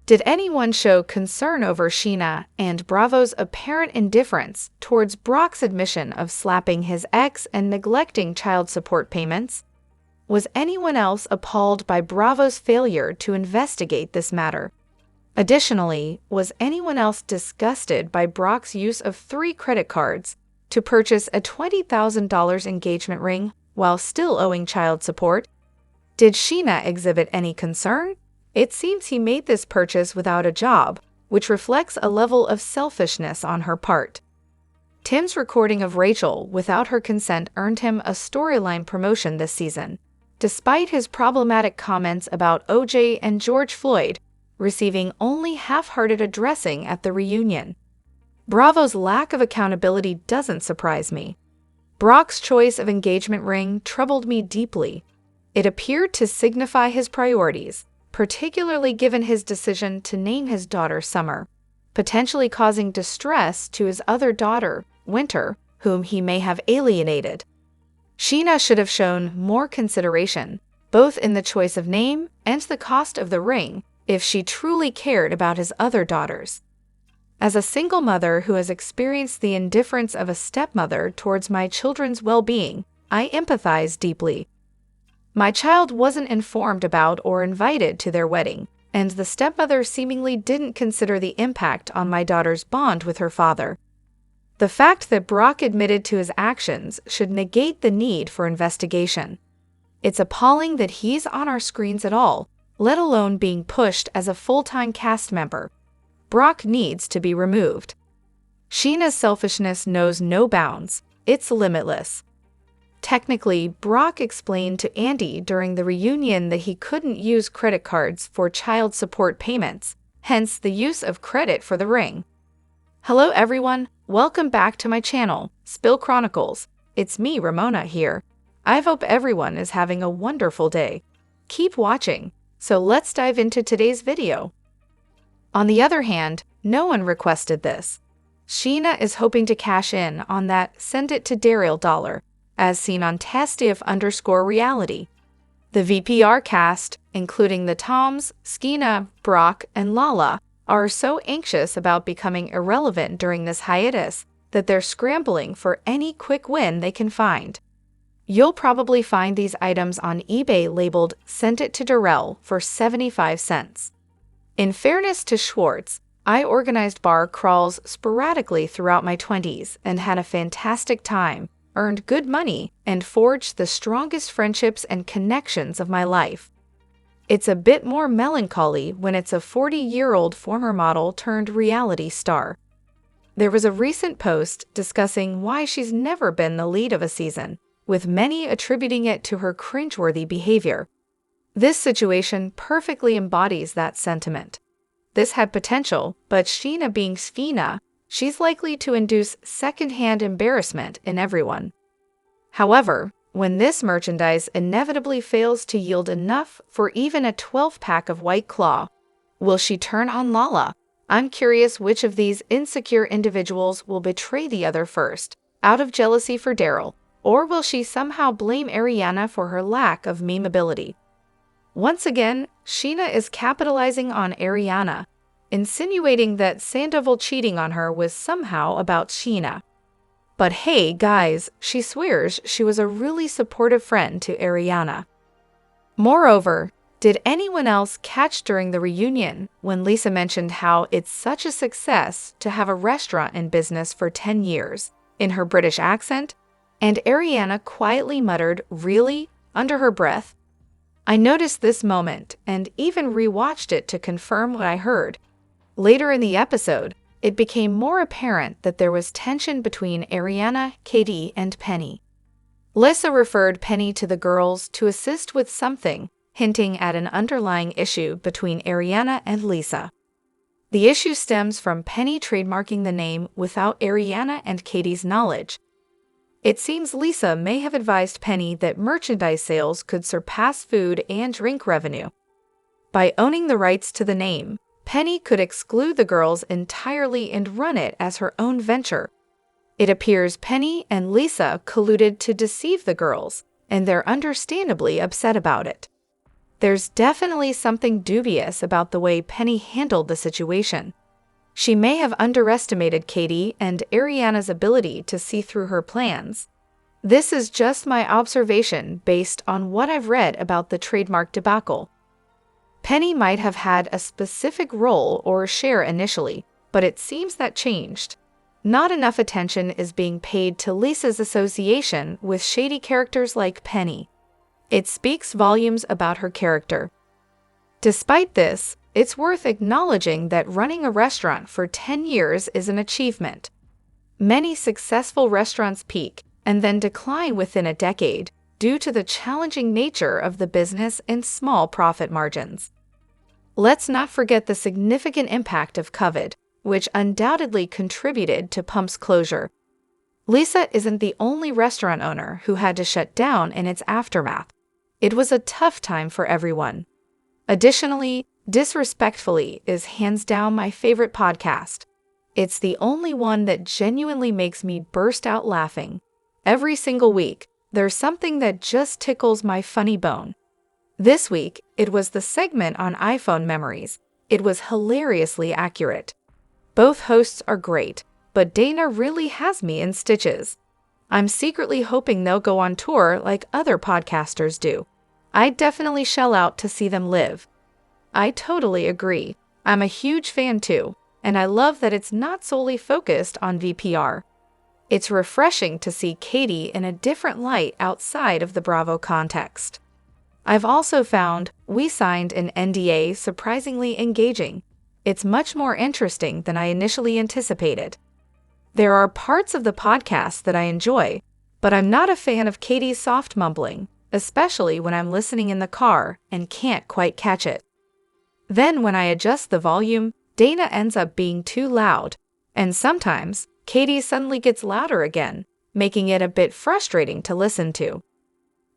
Did anyone show concern over Scheana and Bravo's apparent indifference towards Brock's admission of slapping his ex and neglecting child support payments? Was anyone else appalled by Bravo's failure to investigate this matter? Additionally, was anyone else disgusted by Brock's use of 3 credit cards to purchase a $20,000 engagement ring while still owing child support? Did Scheana exhibit any concern? It seems he made this purchase without a job, which reflects a level of selfishness on her part. Tim's recording of Rachel without her consent earned him a storyline promotion this season, despite his problematic comments about O.J. and George Floyd receiving only half-hearted addressing at the reunion. Bravo's lack of accountability doesn't surprise me. Brock's choice of engagement ring troubled me deeply. It appeared to signify his priorities, particularly given his decision to name his daughter Summer, potentially causing distress to his other daughter, Winter, whom he may have alienated. Scheana should have shown more consideration, both in the choice of name and the cost of the ring, if she truly cared about his other daughters. As a single mother who has experienced the indifference of a stepmother towards my children's well-being, I empathize deeply. My child wasn't informed about or invited to their wedding, and the stepmother seemingly didn't consider the impact on my daughter's bond with her father. The fact that Brock admitted to his actions should negate the need for investigation. It's appalling that he's on our screens at all, let alone being pushed as a full-time cast member. Brock needs to be removed. Scheana's selfishness knows no bounds. It's limitless. Technically, Brock explained to Andy during the reunion that he couldn't use credit cards for child support payments, hence the use of credit for the ring. Hello everyone, welcome back to my channel, Spill Chronicles. It's me, Ramona, here. I hope everyone is having a wonderful day. Keep watching, so let's dive into today's video. On the other hand, no one requested this. Scheana is hoping to cash in on that "send it to Daryl" dollar, as seen on Tasty_reality. The VPR cast, including the Toms, Scheana, Brock, and Lala, are so anxious about becoming irrelevant during this hiatus that they're scrambling for any quick win they can find. You'll probably find these items on eBay labeled "Sent it to Darrell" for 75 cents. In fairness to Schwartz, I organized bar crawls sporadically throughout my 20s and had a fantastic time, earned good money, and forged the strongest friendships and connections of my life. It's a bit more melancholy when it's a 40-year-old former model turned reality star. There was a recent post discussing why she's never been the lead of a season, with many attributing it to her cringeworthy behavior. This situation perfectly embodies that sentiment. This had potential, but Scheana being Scheana, she's likely to induce secondhand embarrassment in everyone. However, when this merchandise inevitably fails to yield enough for even a 12-pack of White Claw, will she turn on Lala? I'm curious which of these insecure individuals will betray the other first, out of jealousy for Daryl, or will she somehow blame Ariana for her lack of memeability? Once again, Scheana is capitalizing on Ariana, insinuating that Sandoval cheating on her was somehow about Scheana. But hey, guys, she swears she was a really supportive friend to Ariana. Moreover, did anyone else catch during the reunion when Lisa mentioned how it's such a success to have a restaurant in business for 10 years, in her British accent, and Ariana quietly muttered, "Really?" under her breath? I noticed this moment and even rewatched it to confirm what I heard. Later in the episode, it became more apparent that there was tension between Ariana, Katie, and Penny. Lisa referred Penny to the girls to assist with something, hinting at an underlying issue between Ariana and Lisa. The issue stems from Penny trademarking the name without Ariana and Katie's knowledge. It seems Lisa may have advised Penny that merchandise sales could surpass food and drink revenue. By owning the rights to the name, Penny could exclude the girls entirely and run it as her own venture. It appears Penny and Lisa colluded to deceive the girls, and they're understandably upset about it. there's definitely something dubious about the way Penny handled the situation. She may have underestimated Katie and Ariana's ability to see through her plans. This is just my observation based on what I've read about the trademark debacle. Penny might have had a specific role or share initially, but it seems that changed. Not enough attention is being paid to Lisa's association with shady characters like Penny. It speaks volumes about her character. Despite this, it's worth acknowledging that running a restaurant for 10 years is an achievement. Many successful restaurants peak and then decline within a decade due to the challenging nature of the business and small profit margins. Let's not forget the significant impact of COVID, which undoubtedly contributed to Pump's closure. Lisa isn't the only restaurant owner who had to shut down in its aftermath. It was a tough time for everyone. Additionally, Disrespectfully is hands down my favorite podcast. It's the only one that genuinely makes me burst out laughing. Every single week, there's something that just tickles my funny bone. This week, it was the segment on iPhone memories. It was hilariously accurate. Both hosts are great, but Dana really has me in stitches. I'm secretly hoping they'll go on tour like other podcasters do. I'd definitely shell out to see them live. I totally agree. I'm a huge fan too, and I love that it's not solely focused on VPR. It's refreshing to see Katie in a different light outside of the Bravo context. I've also found We Signed an NDA surprisingly engaging. It's much more interesting than I initially anticipated. There are parts of the podcast that I enjoy, but I'm not a fan of Katie's soft mumbling, especially when I'm listening in the car and can't quite catch it. Then when I adjust the volume, Dana ends up being too loud, and sometimes Katie suddenly gets louder again, making it a bit frustrating to listen to.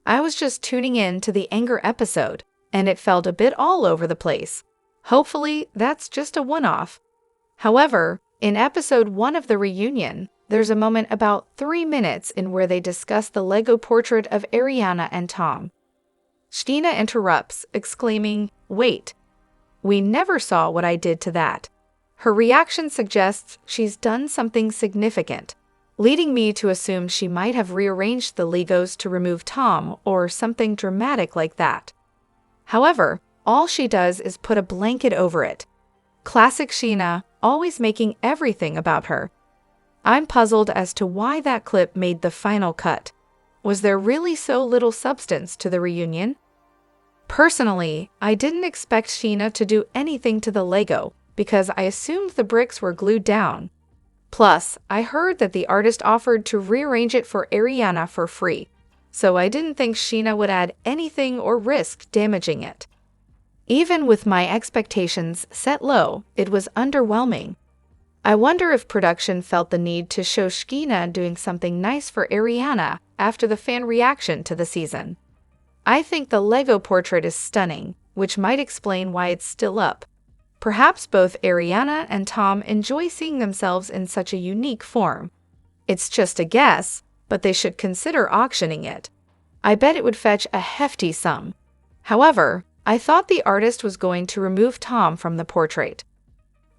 I was just tuning in to the anger episode, and it felt a bit all over the place. Hopefully, that's just a one-off. However, in episode 1 of the reunion, there's a moment about 3 minutes in where they discuss the Lego portrait of Ariana and Tom. Scheana interrupts, exclaiming, "Wait, we never saw what I did to that." Her reaction suggests she's done something significant, leading me to assume she might have rearranged the Legos to remove Tom or something dramatic like that. However, all she does is put a blanket over it. Classic Scheana, always making everything about her. I'm puzzled as to why that clip made the final cut. Was there really so little substance to the reunion? Personally, I didn't expect Scheana to do anything to the Lego because I assumed the bricks were glued down. Plus, I heard that the artist offered to rearrange it for Ariana for free, so I didn't think Scheana would add anything or risk damaging it. Even with my expectations set low, it was underwhelming. I wonder if production felt the need to show Scheana doing something nice for Ariana after the fan reaction to the season. I think the Lego portrait is stunning, which might explain why it's still up. Perhaps both Ariana and Tom enjoy seeing themselves in such a unique form. It's just a guess, but they should consider auctioning it. I bet it would fetch a hefty sum. However, I thought the artist was going to remove Tom from the portrait.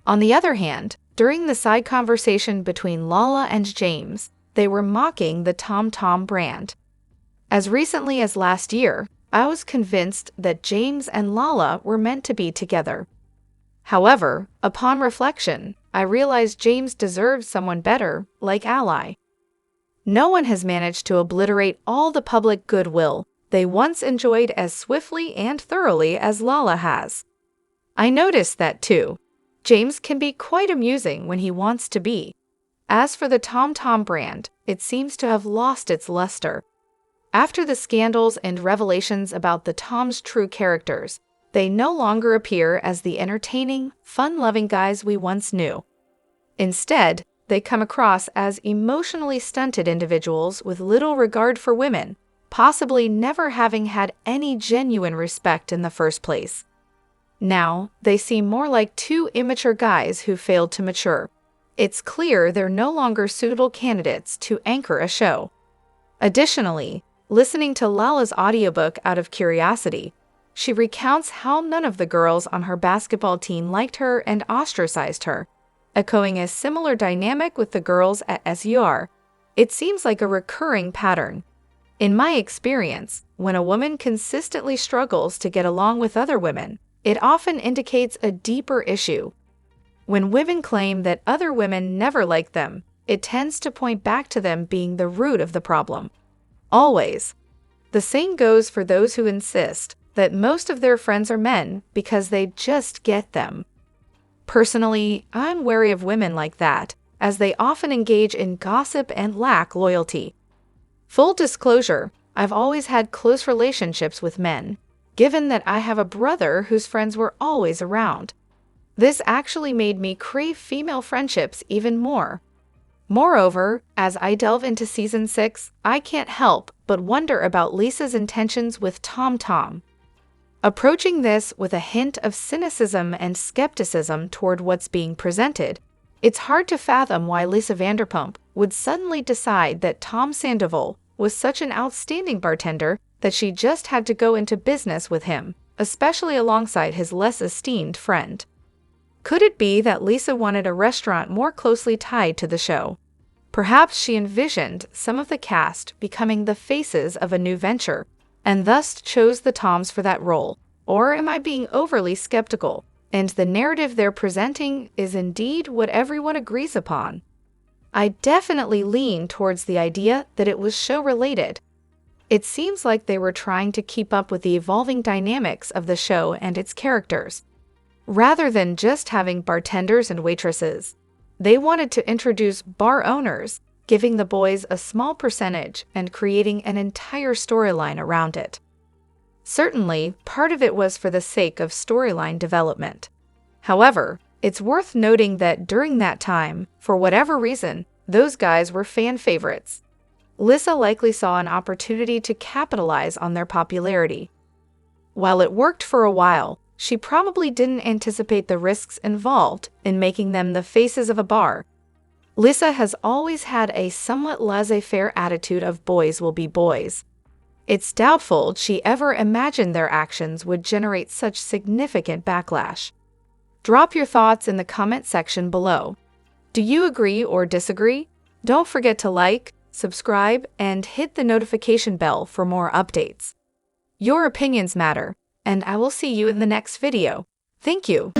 On the other hand, during the side conversation between Lala and James, they were mocking the Tom brand. As recently as last year, I was convinced that James and Lala were meant to be together. However, upon reflection, I realized James deserves someone better, like Ally. No one has managed to obliterate all the public goodwill they once enjoyed as swiftly and thoroughly as Lala has. I noticed that too. James can be quite amusing when he wants to be. As for the Tom brand, it seems to have lost its luster. After the scandals and revelations about the Tom's true characters, they no longer appear as the entertaining, fun-loving guys we once knew. Instead, they come across as emotionally stunted individuals with little regard for women, possibly never having had any genuine respect in the first place. Now, they seem more like two immature guys who failed to mature. It's clear they're no longer suitable candidates to anchor a show. Additionally, listening to Lala's audiobook out of curiosity, She recounts how none of the girls on her basketball team liked her and ostracized her, echoing a similar dynamic with the girls at SUR. It seems like a recurring pattern. In my experience, when a woman consistently struggles to get along with other women, it often indicates a deeper issue. When women claim that other women never like them, it tends to point back to them being the root of the problem. Always. The same goes for those who insist that most of their friends are men because they just get them. Personally, I'm wary of women like that, as they often engage in gossip and lack loyalty. Full disclosure, I've always had close relationships with men, given that I have a brother whose friends were always around. This actually made me crave female friendships even more. Moreover, as I delve into Season 6, I can't help but wonder about Lisa's intentions with Tom. Approaching this with a hint of cynicism and skepticism toward what's being presented, it's hard to fathom why Lisa Vanderpump would suddenly decide that Tom Sandoval was such an outstanding bartender that she just had to go into business with him, especially alongside his less esteemed friend. Could it be that Lisa wanted a restaurant more closely tied to the show? Perhaps she envisioned some of the cast becoming the faces of a new venture, and thus chose the Toms for that role. Or am I being overly skeptical, and the narrative they're presenting is indeed what everyone agrees upon? I definitely lean towards the idea that it was show-related. It seems like they were trying to keep up with the evolving dynamics of the show and its characters. Rather than just having bartenders and waitresses, they wanted to introduce bar owners, giving the boys a small percentage and creating an entire storyline around it. Certainly, part of it was for the sake of storyline development. However, it's worth noting that during that time, for whatever reason, those guys were fan favorites. Lisa likely saw an opportunity to capitalize on their popularity. While it worked for a while, she probably didn't anticipate the risks involved in making them the faces of a bar. Lisa has always had a somewhat laissez-faire attitude of boys will be boys. It's doubtful she ever imagined their actions would generate such significant backlash. Drop your thoughts in the comment section below. Do you agree or disagree? Don't forget to like, subscribe, and hit the notification bell for more updates. Your opinions matter, and I will see you in the next video. Thank you.